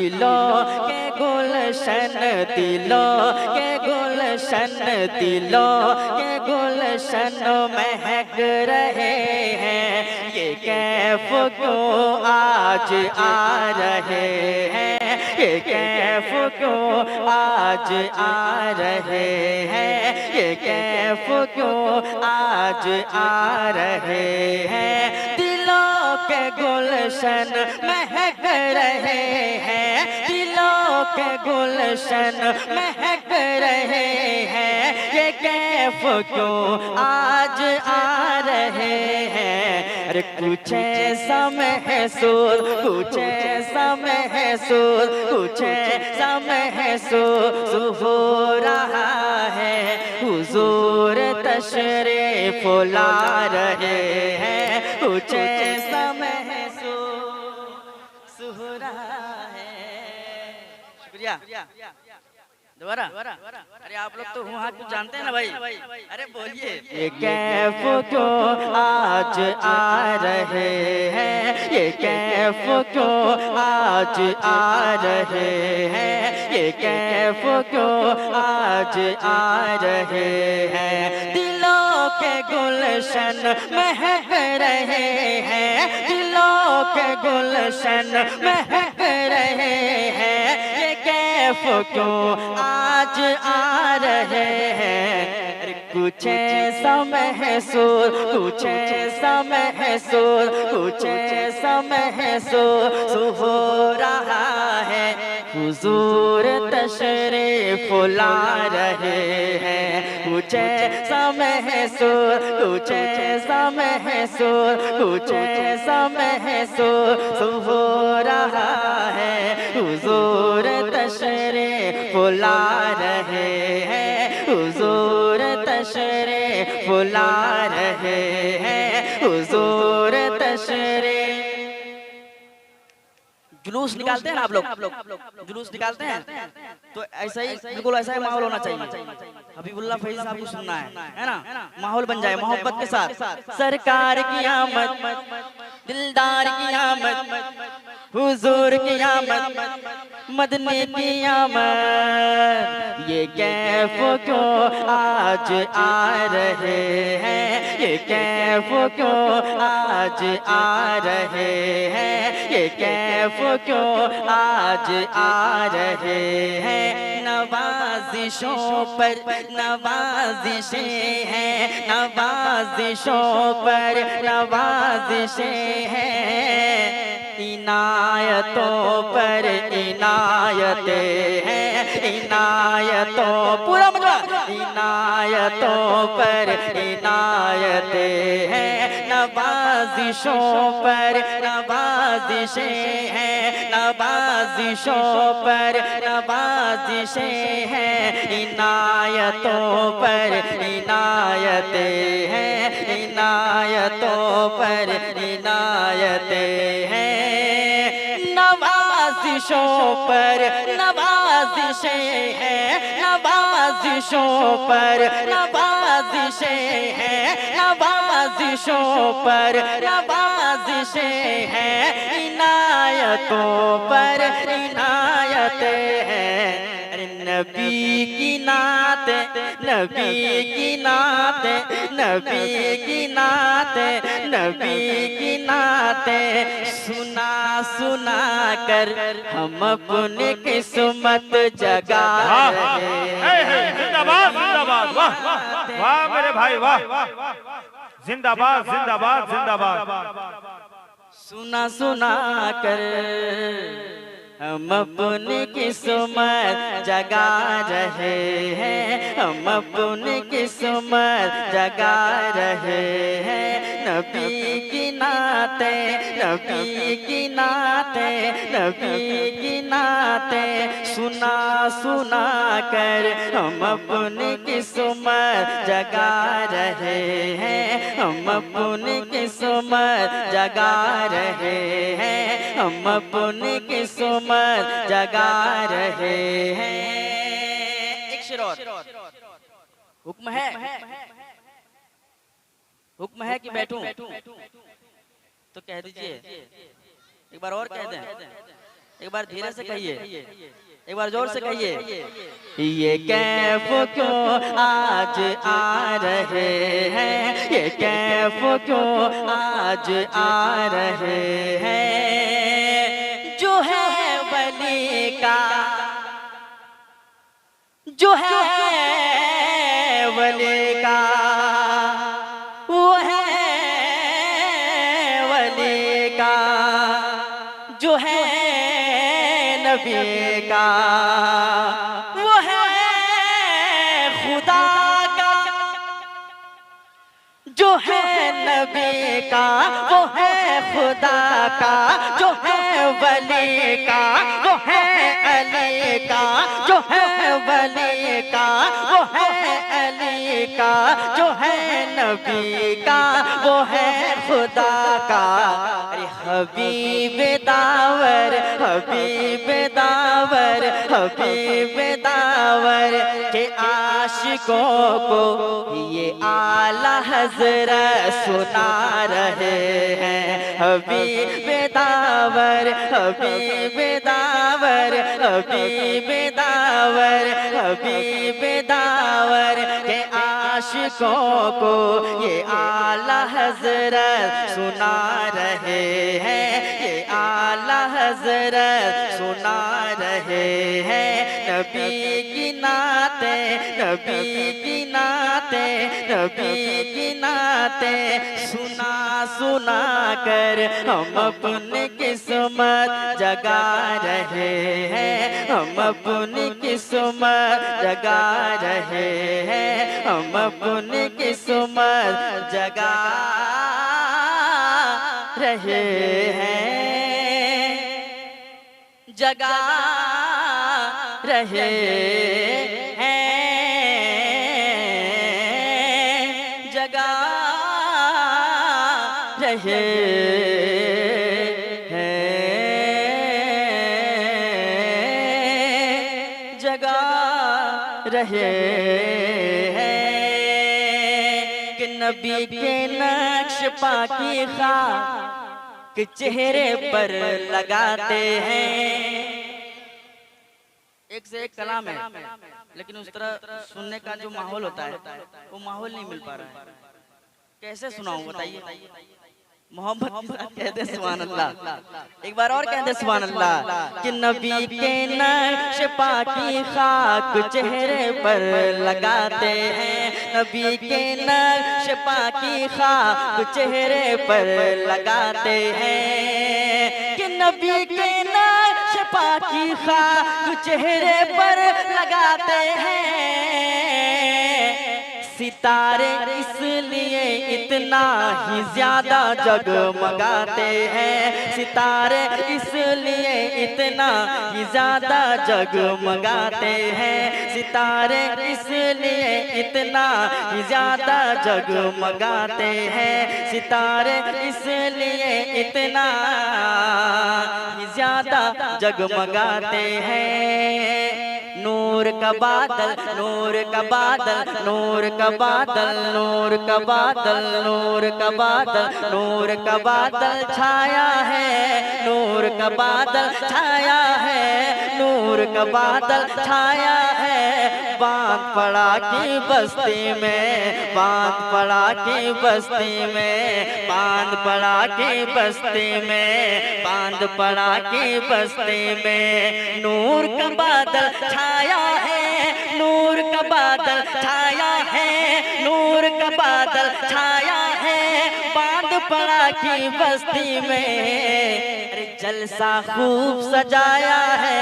दिलों के गुलशन, दिलों के गुलशन, दिलों के गुलशन महक रहे हैं। ये कैफ क्यों आज आ रहे हैं, ये कैफ क्यों आज आ रहे हैं, ये कैफ क्यों आज आ रहे हैं। दिलों के गुलशन महक रहे हैं, दिलों के गुलशन महक रहे हैं। ये कैफ क्यों आज आ रहे हैं। अरे कुछ ऐसा महसूस, कुछ ऐसा महसूस, कुछ ऐसा महसूस हो रहा है। हुजूर तशरीफ ला रहे हैं, कुछ ऐसा महसूस हो रहा है। शुक्रिया। दोबारा, अरे आप लोग तो वहाँ कुछ जानते हैं ना भाई, अरे बोलिए। ये कैफ क्यों आज आ रहे हैं, ये कैफ क्यों आज आ रहे हैं, ये कैफ क्यों आज आ रहे हैं। दिलों के गुलशन महक रहे हैं, दिलों के गुलशन महक रहे हैं। ये कैफ क्यों आज आ रहे हैं। कुछ ऐसा महसूस, कुछ ऐसा महसूस, कुछ ऐसा महसूस हो रहा है। हुजूर तशरीफ ला रहे हैं, कुछ ऐसा महसूस, कुछ ऐसा महसूस, कुछ ऐसा महसूस हो रहा है। हुजूर तशरीफ ला रहे हैं, हुजूर तशरीफ ला रहे हैं, हुजूर तशरीफ। जुलूस निकालते हैं ना आप लोग, जुलूस निकालते हैं तो ऐसा ही बिल्कुल ऐसा ही माहौल होना चाहिए। हबीबुल्लाह फैज़ साहब को सुनना है ना, माहौल बन जाए मोहब्बत के साथ। सरकार की आमद, दिलदार की आमद, हुजूर की आमद, मदनी की आमद। ये कैफ क्यों आज आ रहे हैं, ये कैफ क्यों आज आ रहे हैं, ये कैफ क्यों आज आ रहे हैं। नवाज़िशों पर नवाज़िशें हैं, नवाज़िशों पर नवाज़िशें हैं। इनायतों पर इनायतें हैं, इनायतों पूरा मजमा, इनायतों पर इनायतें हैं। नवाज़िशों पर नवाज़िशें हैं, नवाज़िशों पर नवाज़िशें हैं। इनायतों पर इनायतें हैं, इनायतों पर इनायतें हैं। नवाज़िशों पर नवाज़िशें हैं, नवाज़िशों पर नवाज़िशें हैं, नवाज़िशों पर नवाज़िशें हैं। इनायतों पर इनायतें हैं। नबी की नात, नबी की नात, नबी की नात, नबी की नात सुना सुना कर हम अपनी किस्मत जगा रहे हैं। जिंदाबाद जिंदाबाद, वाह वाह मेरे भाई वाह, जिंदाबाद जिंदाबाद जिंदाबाद। सुना सुना कर हम अपनी किस्मत जगा रहे हैं, हम अपनी किस्मत जगा रहे हैं। नबी की नाते, नबी की नाते, नबी की नाते सुना सुना कर हम अपनी किस्मत जगा रहे हैं, हम अपनी किस्मत जगा रहे हैं, हम अपनी किस्मत जगा रहे हैं। एक शेर और। हुक्म है, हुक्म है कि बैठूं तो कह दीजिए, एक बार और कह दें। एक बार धीरे से कहिए, एक बार जोर से कहिए। ये कैफ क्यों आज आ रहे हैं, ये कैफ क्यों आज आ रहे हैं, जो है वली का, जो है वली का, वो है वली का, जो है नबी का, वो है खुदा का, जो है नबी का, वो है खुदा का, जो है वली का, वो है अली का, जो है वली का, वो है अली का, जो है नबी का, वो है खुदा का। अरे हबीब दावर, हबीब दावर, हबीब दावर के आशिकों को ये आला हज़रत सुना रहे हैं। हबीब दावर, हबीब दावर, हबीब दावर, हबीब दावर के आशिकों को ये आला हज़रत सुना रहे हैं, ये आला हज़रत सुना रहे हैं। नबी की नाते, नबी की नाते, नबी की नाते सुना सुना कर हम अपनी किस्मत जगा रहे हैं, हम अपनी किस्मत जगा रहे हैं, हम अपनी किस्मत जगा रहे हैं, जगा रहे हैं, जगा रहे हैं, जगा रहे हैं कि नबी के नक्श पाकी खाक के चेहरे पर लगाते हैं। एक से एक कलाम है, लेकिन उस तरह सुनने का जो माहौल होता है वो माहौल नहीं मिल पा रहा है। कैसे सुनाऊं बताइए? मोहब्बत कह दे सुभान अल्लाह, एक बार और कह दे सुभान अल्लाह। कि नबी के नक्श पाकी खाक चेहरे पर लगाते हैं, नबी के नक्श पाकी खाक चेहरे पर लगाते हैं। कि नबी के नक्श पाकी खाक चेहरे पर लगाते हैं। सितारे इसलिए इतना ही ज्यादा जगमगाते हैं, सितारे इसलिए इतना ही ज्यादा जगमगाते हैं, सितारे इसलिए इतना ही ज्यादा जगमगाते हैं, सितारे इसलिए इतना ही ज्यादा जगमगाते हैं। नूर का बादल, नूर का बादल, नूर का बादल, नूर का बादल, नूर का बादल, नूर का बादल छाया है, नूर का बादल छाया है, नूर का बादल छाया है। बांध पड़ा की बस्ती में, बांध पड़ा की बस्ती में, बांध पड़ा की बस्ती में, बांध पड़ा की बस्ती में। नूर का बादल छाया है, नूर का बादल छाया है, नूर का बादल छाया है। बांध पड़ा की बस्ती में। अरे जलसा खूब सजाया है,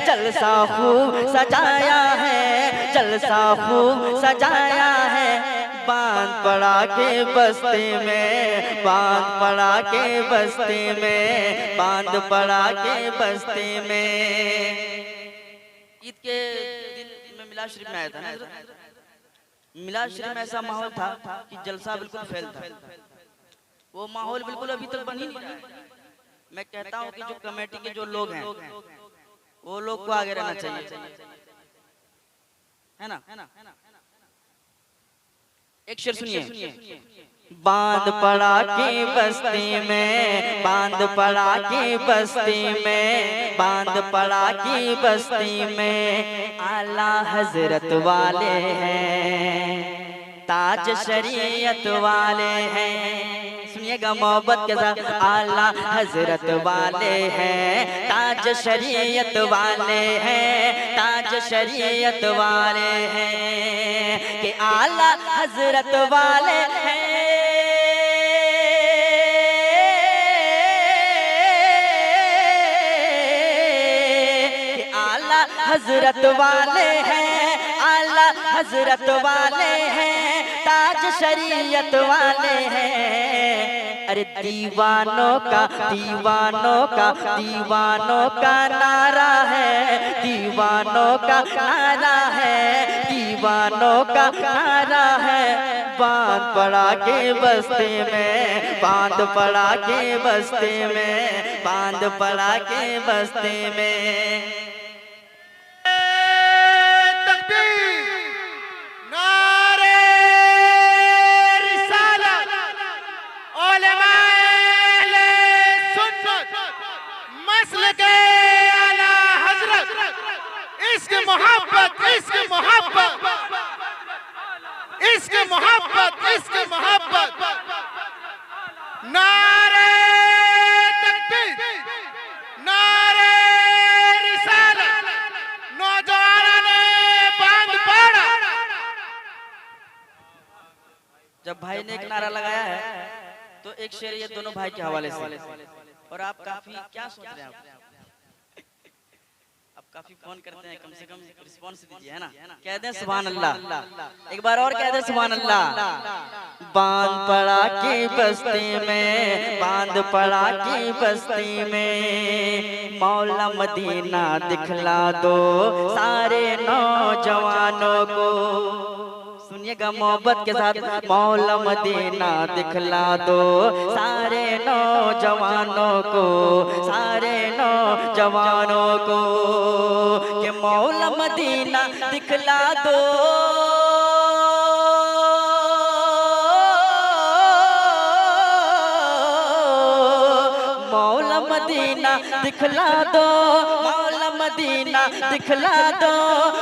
जलसा खूब सजाया है, जलसा खूब सजाया है। बांध पड़ा के बस्ती में, बांध पड़ा के बस्ती में, बांध पड़ा के बस्ती में। ईद के दिन में मिलाद शरीफ में आया था ना, मिलाद शरीफ में ऐसा माहौल था कि जलसा बिल्कुल फैल था। वो माहौल बिल्कुल अभी तक बन ही नहीं रहा है। मैं कहता हूँ कि जो कमेटी के जो लोग हैं वो लोग को आगे रहना चाहिए, है ना। एक शेर सुनिए। बांध पड़ा की बस्ती में, बांध पड़ा की बस्ती में, बांध पड़ा की बस्ती में आला हजरत वाले हैं, ताज शरीयत वाले हैं। सुनिएगा मोहब्बत के साथ, आला हजरत वाले हैं, ताज शरीयत वाले हैं, ताज शरीयत वाले हैं, कि आला हजरत वाले हैं, कि आला हजरत वाले हैं, आला हजरत वाले हैं, ताज शरीयत वाले हैं। अरे दीवानों का, दीवानों का, दीवानों का नारा है, दीवानों का नारा है, दीवानों का नारा है। बांध पड़ा के बस्ती में, बांध पड़ा के बस्ती में, बांध पड़ा के बस्ती में। इश्क मोहब्बत, इश्क मोहब्बत, इश्क मोहब्बत, इश्क मोहब्बत, नारे तकबीर, नारे रिसालत, नौजवानों ने बांध पड़ा। जब भाई ने एक नारा लगाया है तो एक शेर ये दोनों भाई के हवाले से। और आप काफी क्या सोच रहे हैं, आप काफी फोन करते हैं, कम से कम रिस्पॉन्स दीजिए, है ना। कह दें सुभान अल्लाह, एक बार और कह दें सुभान अल्लाह। बांध पड़ा की बस्ती में, बांध पड़ा की बस्ती में मौला मदीना दिखला दो सारे नौजवानों को। सुनिएगा मोहब्बत के साथ, मौला मदीना दिखला दो सारे नौजवानों को, सारे नौजवानों को, कि मौला मदीना दिखला दो, मौला मदीना दिखला दो, मौला मदीना दिखला दो,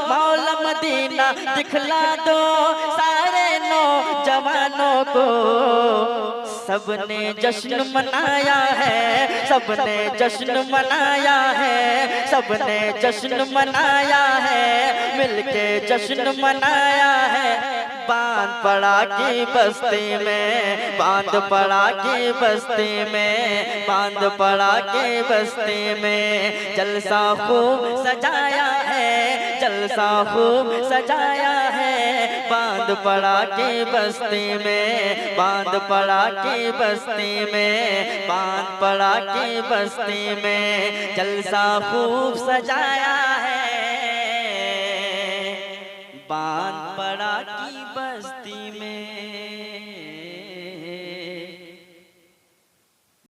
मौला मदीना दिखला दो सारे नौजवानों को। सबने जश्न मनाया है, सबने जश्न मनाया है, सबने जश्न मनाया है, मिलके जश्न मनाया है। बांध पड़ा की बस्ती में, बांध पड़ा की बस्ती में, बांध पड़ा की बस्ती में जलसा खूब सजाया है, जलसा खूब सजाया है। बांध पड़ा की बस्ती में, बांध पड़ा की बस्ती में, बांध पड़ा की बस्ती में जलसा खूब सजाया है। बांध पड़ा की बस्ती में।